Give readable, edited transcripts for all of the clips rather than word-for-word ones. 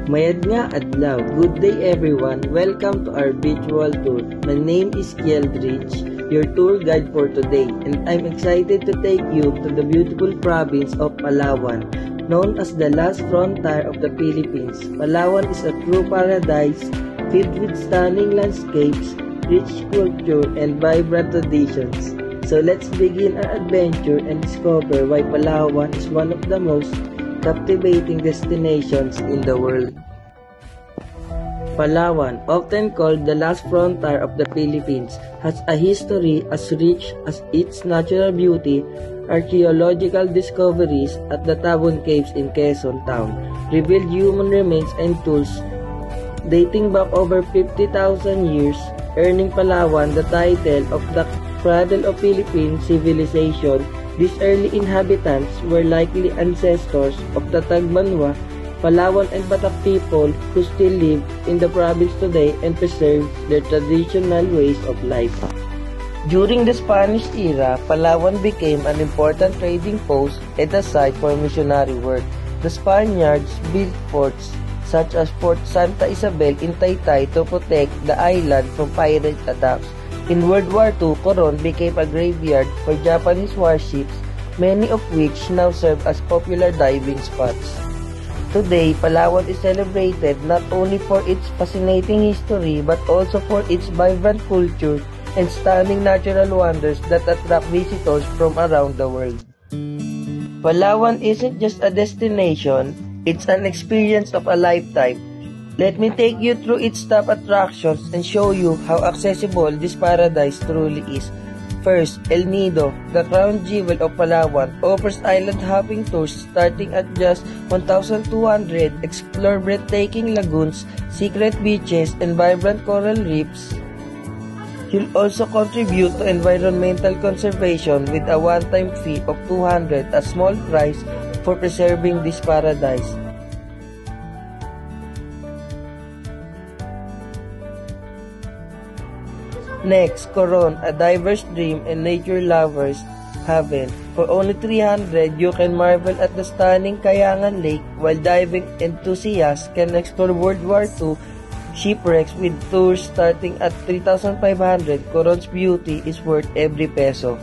Mayad nga adlaw. Good day everyone. Welcome to our virtual tour. My name is Kieldridge, your tour guide for today, and I'm excited to take you to the beautiful province of Palawan, known as the last frontier of the Philippines. Palawan is a true paradise filled with stunning landscapes, rich culture, and vibrant traditions. So let's begin our adventure and discover why Palawan is one of the most captivating destinations in the world. Palawan, often called the last frontier of the Philippines, has a history as rich as its natural beauty. Archaeological discoveries at the Tabon Caves in Quezon Town revealed human remains and tools dating back over 50,000 years, earning Palawan the title of the cradle of Philippine civilization. These early inhabitants were likely ancestors of the Tagbanwa, Palawan and Batak people who still live in the province today and preserve their traditional ways of life. During the Spanish era, Palawan became an important trading post and a site for missionary work. The Spaniards built forts such as Fort Santa Isabel in Taytay to protect the island from pirate attacks. In World War II, Coron became a graveyard for Japanese warships, many of which now serve as popular diving spots. Today, Palawan is celebrated not only for its fascinating history but also for its vibrant culture and stunning natural wonders that attract visitors from around the world. Palawan isn't just a destination, it's an experience of a lifetime. Let me take you through its top attractions and show you how accessible this paradise truly is. First, El Nido, the crown jewel of Palawan, offers island hopping tours starting at just 1,200. Explore breathtaking lagoons, secret beaches, and vibrant coral reefs. You'll also contribute to environmental conservation with a one-time fee of 200, a small price for preserving this paradise. Next, Coron, a diver's dream and nature lover's haven. For only 300, you can marvel at the stunning Kayangan Lake, while diving enthusiasts can explore World War II shipwrecks with tours starting at 3,500. Coron's beauty is worth every peso.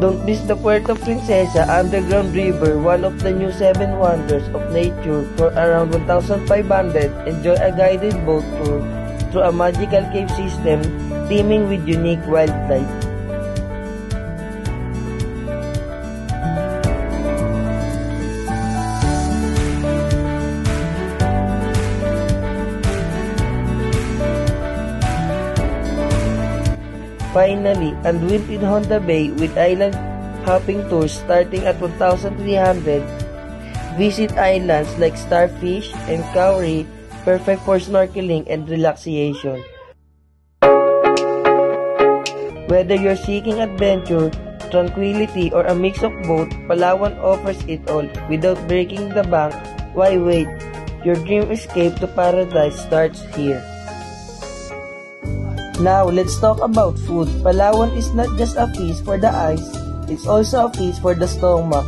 Don't miss the Puerto Princesa underground river, one of the new 7 wonders of nature. For around 1,500, enjoy a guided boat tour through a magical cave system teeming with unique wildlife. Finally, unwind in Honda Bay with island hopping tours starting at 1,300. Visit islands like Starfish and Cowrie, perfect for snorkeling and relaxation. Whether you're seeking adventure, tranquility, or a mix of both, Palawan offers it all without breaking the bank. Why wait? Your dream escape to paradise starts here. Now, let's talk about food. Palawan is not just a feast for the eyes, it's also a feast for the stomach.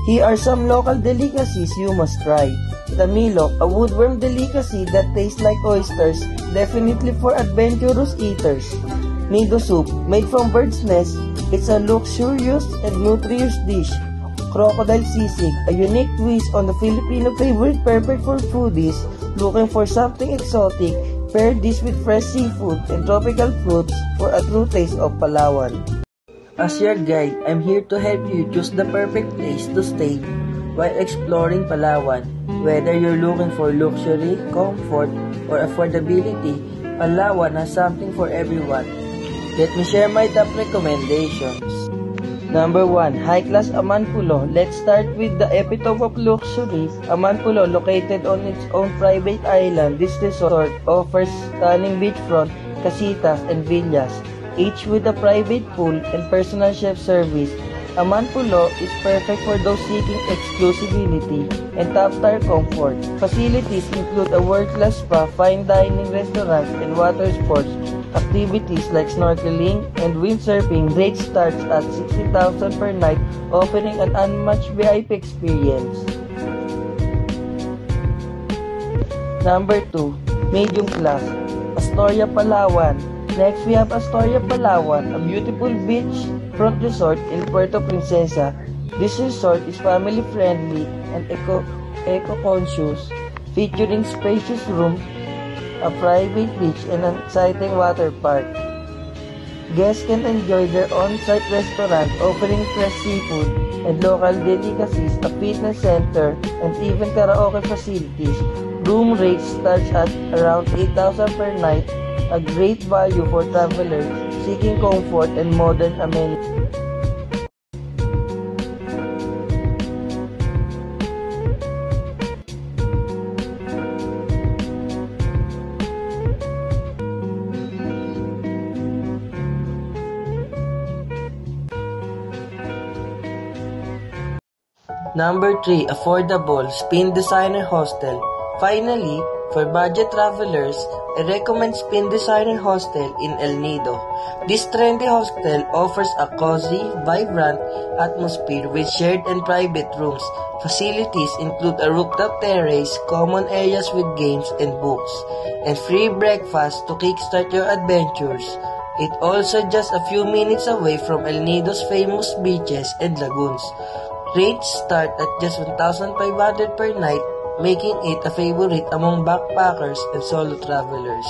Here are some local delicacies you must try. Tamilok, a woodworm delicacy that tastes like oysters, definitely for adventurous eaters. Nido soup, made from bird's nest, it's a luxurious and nutritious dish. Crocodile sisig, a unique twist on the Filipino favorite, perfect for foodies looking for something exotic. Pair this with fresh seafood and tropical fruits for a true taste of Palawan. As your guide, I'm here to help you choose the perfect place to stay while exploring Palawan. Whether you're looking for luxury, comfort, or affordability, Palawan has something for everyone. Let me share my top recommendations. Number 1. High-class Amanpulo. Let's start with the epitome of luxury, Amanpulo. Located on its own private island, this resort offers stunning beachfront, casitas, and villas, each with a private pool and personal chef service. Amanpulo is perfect for those seeking exclusivity and top-tier comfort. Facilities include a world-class spa, fine dining restaurants, and water sports. Activities like snorkeling and windsurfing rates starts at 60,000 per night, offering an unmatched VIP experience. Number 2. Medium class, Astoria, Palawan. Next, we have Astoria, Palawan, a beautiful beachfront resort in Puerto Princesa. This resort is family-friendly and eco-conscious, featuring spacious rooms, a private beach, and an exciting water park. Guests can enjoy their on-site restaurant offering fresh seafood and local delicacies, a fitness center, and even karaoke facilities. Room rates start at around 8,000 per night, a great value for travelers seeking comfort and modern amenities. Number 3. Affordable Spin Designer Hostel. Finally, for budget travelers, I recommend Spin Designer Hostel in El Nido. This trendy hostel offers a cozy, vibrant atmosphere with shared and private rooms. Facilities include a rooftop terrace, common areas with games and books, and free breakfast to kickstart your adventures. It also just a few minutes away from El Nido's famous beaches and lagoons. Rates start at just 1,500 per night, making it a favorite among backpackers and solo travelers.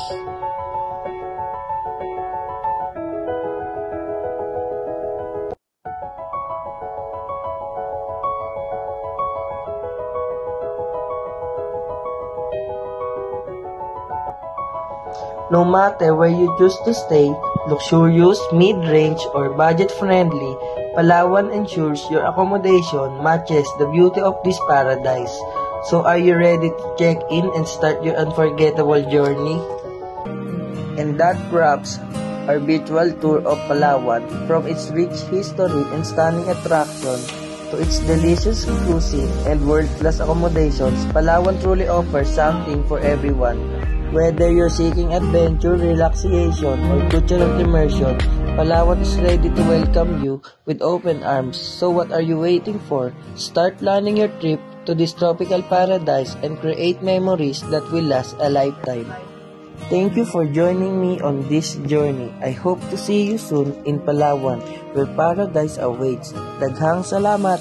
No matter where you choose to stay, luxurious, mid-range, or budget-friendly, Palawan ensures your accommodation matches the beauty of this paradise. So are you ready to check in and start your unforgettable journey? And that wraps our virtual tour of Palawan, from its rich history and stunning attractions to its delicious, exclusive, and world-class accommodations. Palawan truly offers something for everyone. Whether you're seeking adventure, relaxation, or cultural immersion, Palawan is ready to welcome you with open arms. So what are you waiting for? Start planning your trip to this tropical paradise and create memories that will last a lifetime. Thank you for joining me on this journey. I hope to see you soon in Palawan, where paradise awaits. Daghang salamat!